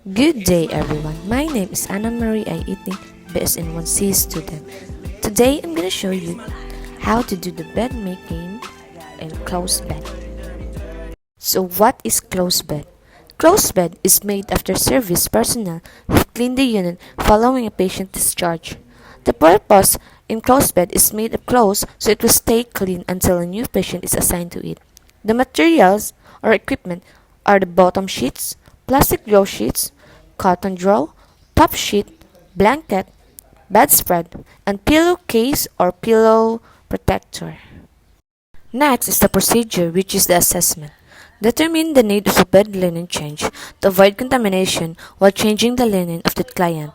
Good day everyone, my name is Anna Marie Aiting, BS1C student. Today I'm gonna show you how to do the bed making and closed bed. So what is closed bed? Closed bed is made after service personnel have cleaned the unit following a patient discharge. The purpose in closed bed is made of clothes so it will stay clean until a new patient is assigned to it. The materials or equipment are the bottom sheets, plastic draw sheets, cotton draw, top sheet, blanket, bedspread, and pillowcase or pillow protector. Next is the procedure, which is the assessment. Determine the need of a bed linen change to avoid contamination while changing the linen of the client.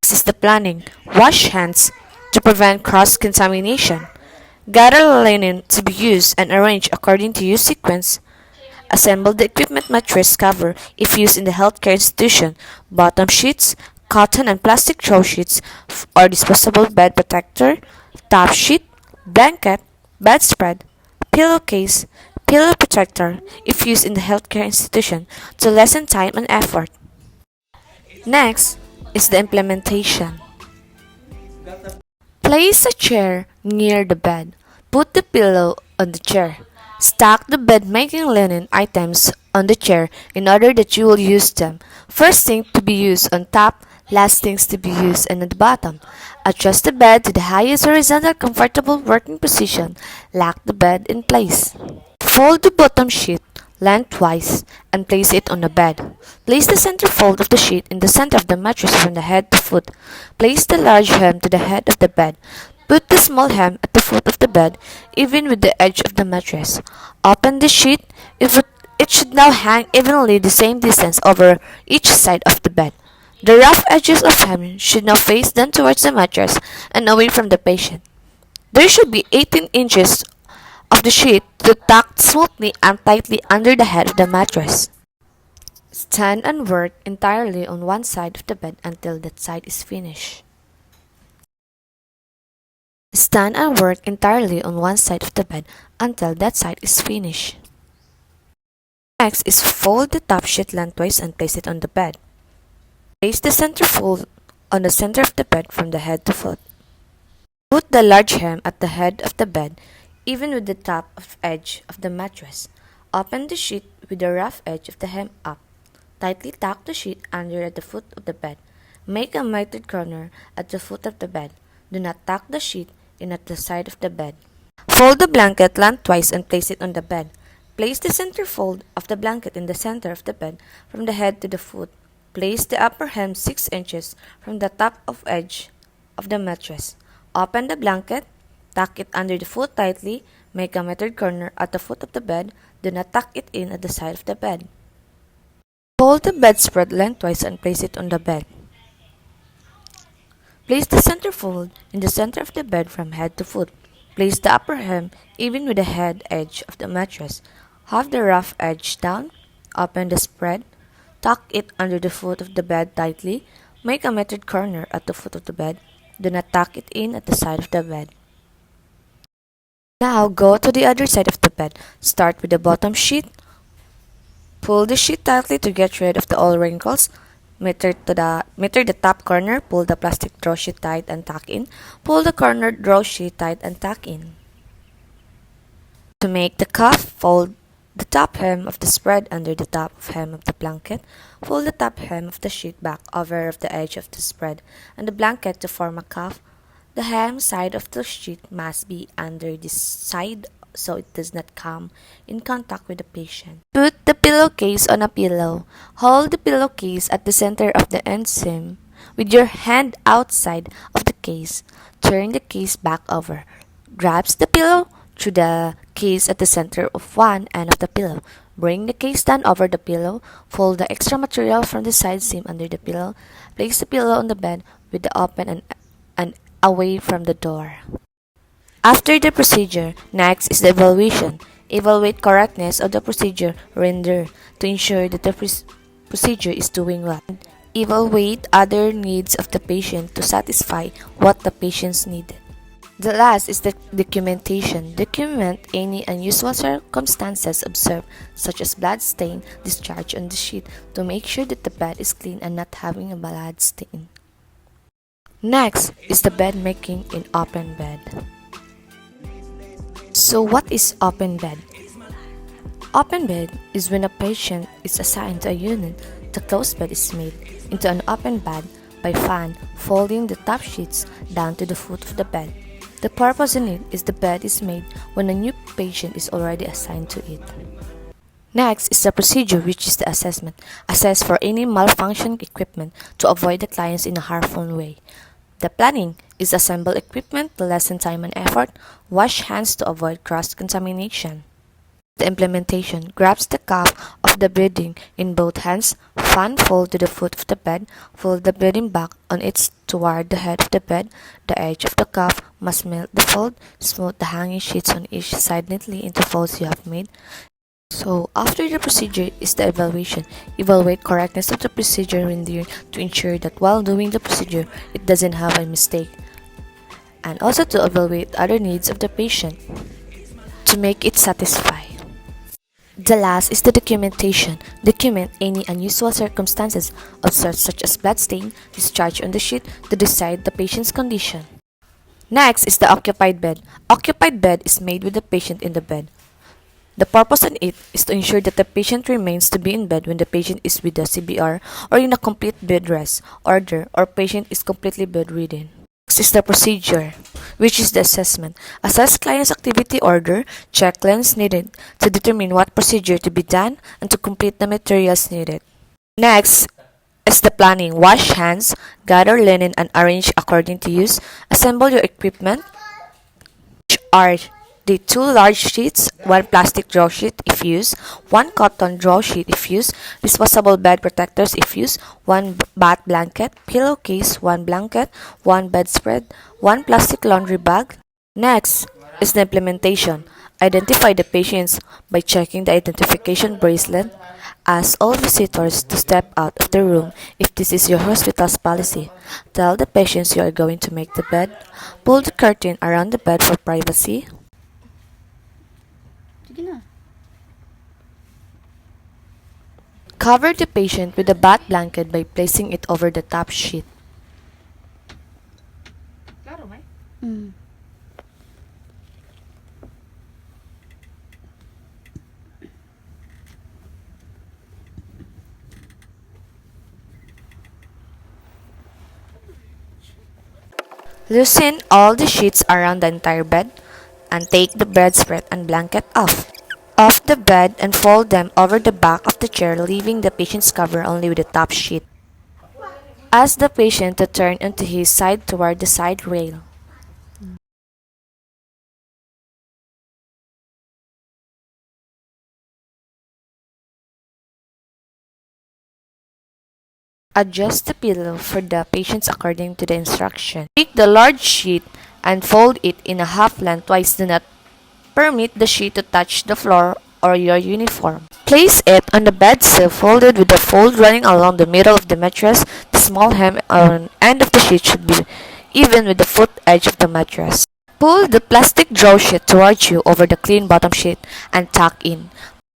Next is the planning. Wash hands to prevent cross-contamination. Gather linen to be used and arrange according to use sequence. Assemble the equipment mattress cover if used in the healthcare institution. Bottom sheets, cotton and plastic throw sheets or disposable bed protector. Top sheet, blanket, bedspread, pillowcase, pillow protector if used in the healthcare institution to lessen time and effort. Next is the implementation. Place a chair near the bed. Put the pillow on the chair. Stack the bed-making linen items on the chair in order that you will use them. First thing to be used on top, last things to be used and at the bottom. Adjust the bed to the highest horizontal comfortable working position. Lock the bed in place. Fold the bottom sheet lengthwise and place it on the bed. Place the center fold of the sheet in the center of the mattress from the head to foot. Place the large hem to the head of the bed. Put the small hem at the foot of the bed, even with the edge of the mattress. Open the sheet. It should now hang evenly the same distance over each side of the bed. The rough edges of hem should now face down towards the mattress and away from the patient. There should be 18 inches of the sheet to tuck smoothly and tightly under the head of the mattress. Stand and work entirely on one side of the bed until that side is finished. Stand and work entirely on one side of the bed until that side is finished. Next is fold the top sheet lengthwise and place it on the bed. Place the center fold on the center of the bed from the head to foot. Put the large hem at the head of the bed, even with the top of edge of the mattress. Open the sheet with the rough edge of the hem up. Tightly tuck the sheet under at the foot of the bed. Make a mitered corner at the foot of the bed. Do not tuck the sheet in at the side of the bed. Fold the blanket lengthwise and place it on the bed. Place the center fold of the blanket in the center of the bed from the head to the foot. Place the upper hem 6 inches from the top of edge of the mattress. Open the blanket. Tuck it under the foot tightly. Make a mitered corner at the foot of the bed. Do not tuck it in at the side of the bed. Fold the bedspread lengthwise and place it on the bed. Place the center fold in the center of the bed from head to foot. Place the upper hem even with the head edge of the mattress. Have the rough edge down. Open the spread. Tuck it under the foot of the bed tightly. Make a mitered corner at the foot of the bed. Do not tuck it in at the side of the bed. Now go to the other side of the bed. Start with the bottom sheet. Pull the sheet tightly to get rid of all wrinkles. Miter the top corner. Pull the plastic draw sheet tight and tuck in. Pull the corner draw sheet tight and tuck in. To make the cuff, fold the top hem of the spread under the top hem of the blanket. Fold the top hem of the sheet back over the edge of the spread and the blanket to form a cuff. The hem side of the sheet must be under this side so it does not come in contact with the patient. Put the pillowcase on a pillow. Hold the pillowcase at the center of the end seam with your hand outside of the case. Turn the case back over. Grasp the pillow through the case at the center of one end of the pillow. Bring the case down over the pillow. Fold the extra material from the side seam under the pillow. Place the pillow on the bed with the open and away from the door. After the procedure, next is the evaluation. Evaluate correctness of the procedure rendered to ensure that the procedure is doing well. Evaluate other needs of the patient to satisfy what the patients needed. The last is the documentation. Document any unusual circumstances observed, such as blood stain, discharge on the sheet, to make sure that the bed is clean and not having a blood stain. Next is the bed making in open bed. So what is open bed? Open bed is when a patient is assigned to a unit. The closed bed is made into an open bed by fan folding the top sheets down to the foot of the bed. The purpose in it is the bed is made when a new patient is already assigned to it. Next is the procedure, which is the assessment. Assess for any malfunctioning equipment to avoid the clients in a harmful way. The planning is assemble equipment to lessen time and effort, wash hands to avoid cross-contamination. The implementation grabs the cuff of the bedding in both hands, fan fold to the foot of the bed, fold the bedding back on its toward the head of the bed. The edge of the cuff must melt the fold, smooth the hanging sheets on each side neatly into folds you have made. So after the procedure is the evaluation. Evaluate correctness of the procedure rendered to ensure that while doing the procedure, it doesn't have a mistake. And also to evaluate other needs of the patient to make it satisfy. The last is the documentation. Document any unusual circumstances observed, such as blood stain, discharge on the sheet, to decide the patient's condition. Next is the occupied bed. Occupied bed is made with the patient in the bed. The purpose in it is to ensure that the patient remains to be in bed when the patient is with the CBR or in a complete bed rest order or patient is completely bedridden. Next is the procedure, which is the assessment. Assess client's activity order, check lengths needed to determine what procedure to be done and to complete the materials needed. Next is the planning. Wash hands, gather linen and arrange according to use. Assemble your equipment. Which are the 2 large sheets, 1 plastic draw sheet if used, 1 cotton draw sheet if used, disposable bed protectors if used, 1 bath blanket, pillowcase, 1 blanket, 1 bedspread, 1 plastic laundry bag. Next is the implementation. Identify the patients by checking the identification bracelet. Ask all visitors to step out of the room if this is your hospital's policy. Tell the patients you are going to make the bed. Pull the curtain around the bed for privacy. Cover the patient with a bath blanket by placing it over the top sheet. Loosen all the sheets around the entire bed and take the bedspread and blanket off the bed and fold them over the back of the chair, leaving the patient's cover only with the top sheet. Ask the patient to turn onto his side toward the side rail. Adjust the pillow for the patients according to the instruction. Take the large sheet and fold it in a half lengthwise. Do not permit the sheet to touch the floor or your uniform. Place it on the bed sill, folded with the fold running along the middle of the mattress. The small hem on end of the sheet should be even with the foot edge of the mattress. Pull the plastic draw sheet towards you over the clean bottom sheet and tuck in.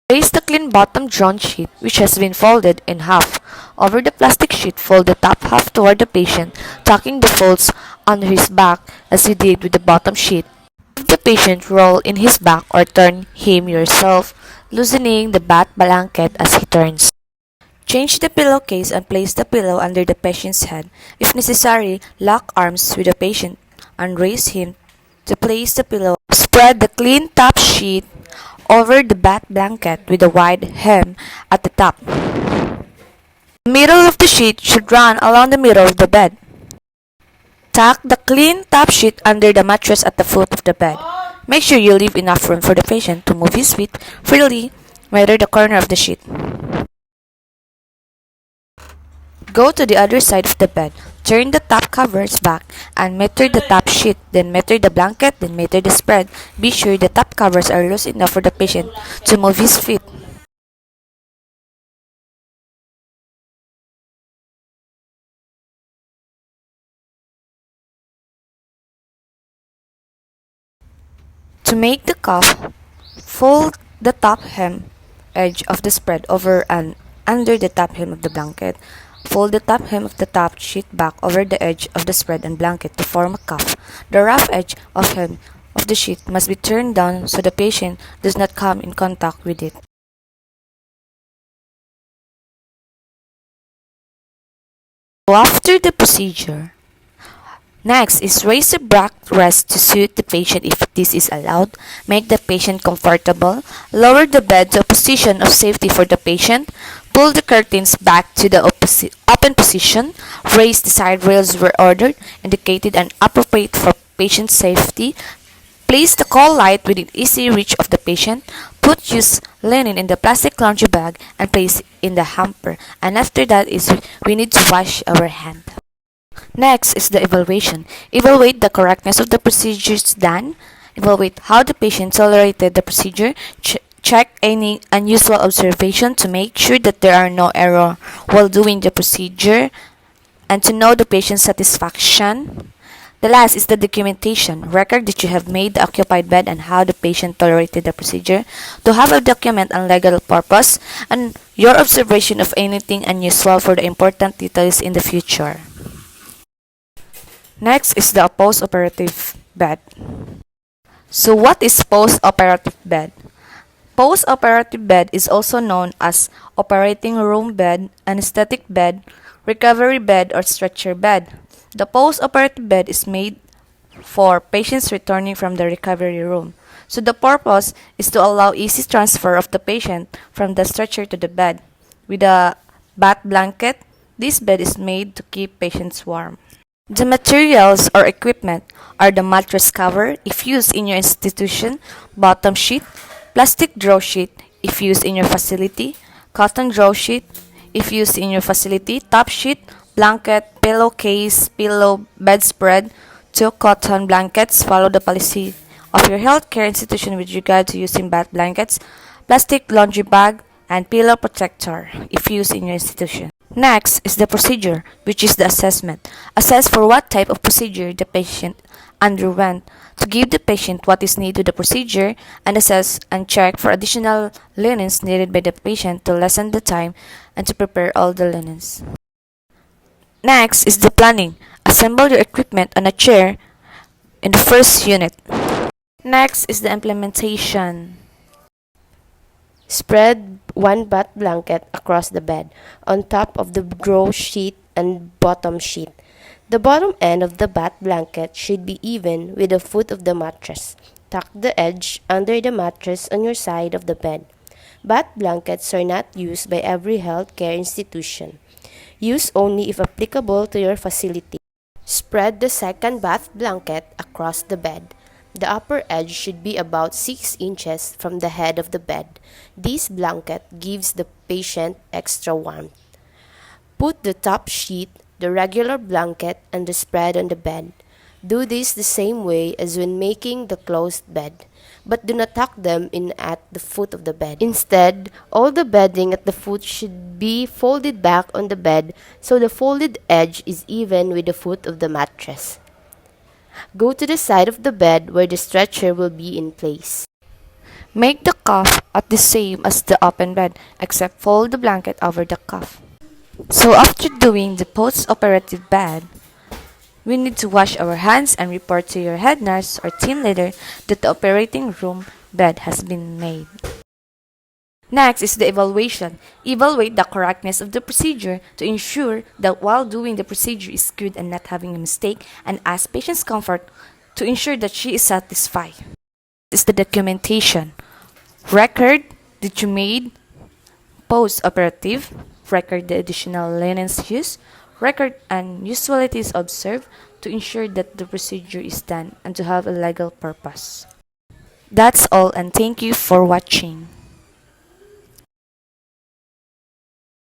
Place the clean bottom drawn sheet, which has been folded in half, over the plastic sheet. Fold the top half toward the patient, tucking the folds under his back as you did with the bottom sheet. Have the patient roll in his back or turn him yourself, loosening the bath blanket as he turns. Change the pillowcase and place the pillow under the patient's head. If necessary, lock arms with the patient and raise him to place the pillow. Spread the clean top sheet over the bath blanket with a wide hem at the top. The middle of the sheet should run along the middle of the bed. Tuck the clean top sheet under the mattress at the foot of the bed. Make sure you leave enough room for the patient to move his feet freely near the corner of the sheet. Go to the other side of the bed. Turn the top covers back and measure the top sheet, then measure the blanket, then measure the spread. Be sure the top covers are loose enough for the patient to move his feet. To make the cuff, fold the top hem edge of the spread over and under the top hem of the blanket. Fold the top hem of the top sheet back over the edge of the spread and blanket to form a cuff. The rough edge of hem of the sheet must be turned down so the patient does not come in contact with it. So after the procedure, next is raise the backrest to suit the patient if this is allowed. Make the patient comfortable. Lower the bed to a position of safety for the patient. Pull the curtains back to the open position. Raise the side rails where ordered, indicated and appropriate for patient safety. Place the call light within easy reach of the patient. Put used linen in the plastic laundry bag and place in the hamper. And after that is we need to wash our hand. Next is the evaluation. Evaluate the correctness of the procedures done. Evaluate how the patient tolerated the procedure. Check any unusual observation to make sure that there are no errors while doing the procedure and to know the patient's satisfaction. The last is the documentation. Record that you have made the occupied bed and how the patient tolerated the procedure. To have a document on legal purpose and your observation of anything unusual for the important details in the future. Next is the post-operative bed. So what is post-operative bed? Post-operative bed is also known as operating room bed, anesthetic bed, recovery bed, or stretcher bed. The post-operative bed is made for patients returning from the recovery room. So the purpose is to allow easy transfer of the patient from the stretcher to the bed. With a bath blanket, this bed is made to keep patients warm. The materials or equipment are the mattress cover, if used in your institution, bottom sheet, plastic draw sheet, if used in your facility, cotton draw sheet, if used in your facility, top sheet, blanket, pillowcase, pillow, bedspread, 2 cotton blankets. Follow the policy of your healthcare institution with regard to using bath blankets, plastic laundry bag, and pillow protector, if used in your institution. Next is the procedure, which is the assessment. Assess for what type of procedure the patient underwent, to give the patient what is needed to the procedure, and assess and check for additional linens needed by the patient to lessen the time and to prepare all the linens. Next is the planning. Assemble your equipment on a chair in the first unit. Next is the implementation. Spread one bath blanket across the bed, on top of the draw sheet and bottom sheet. The bottom end of the bath blanket should be even with the foot of the mattress. Tuck the edge under the mattress on your side of the bed. Bath blankets are not used by every healthcare institution. Use only if applicable to your facility. Spread the second bath blanket across the bed. The upper edge should be about 6 inches from the head of the bed. This blanket gives the patient extra warmth. Put the top sheet, the regular blanket, and the spread on the bed. Do this the same way as when making the closed bed, but do not tuck them in at the foot of the bed. Instead, all the bedding at the foot should be folded back on the bed so the folded edge is even with the foot of the mattress. Go to the side of the bed where the stretcher will be in place. Make the cuff at the same as the open bed, except fold the blanket over the cuff. So after doing the post-operative bed, we need to wash our hands and report to your head nurse or team leader that the operating room bed has been made. Next is the evaluation. Evaluate the correctness of the procedure to ensure that while doing the procedure is good and not having a mistake, and ask patient's comfort to ensure that she is satisfied. This is the documentation. Record that you made post-operative. Record the additional linens used. Record unusualities observed to ensure that the procedure is done and to have a legal purpose. That's all, and thank you for watching.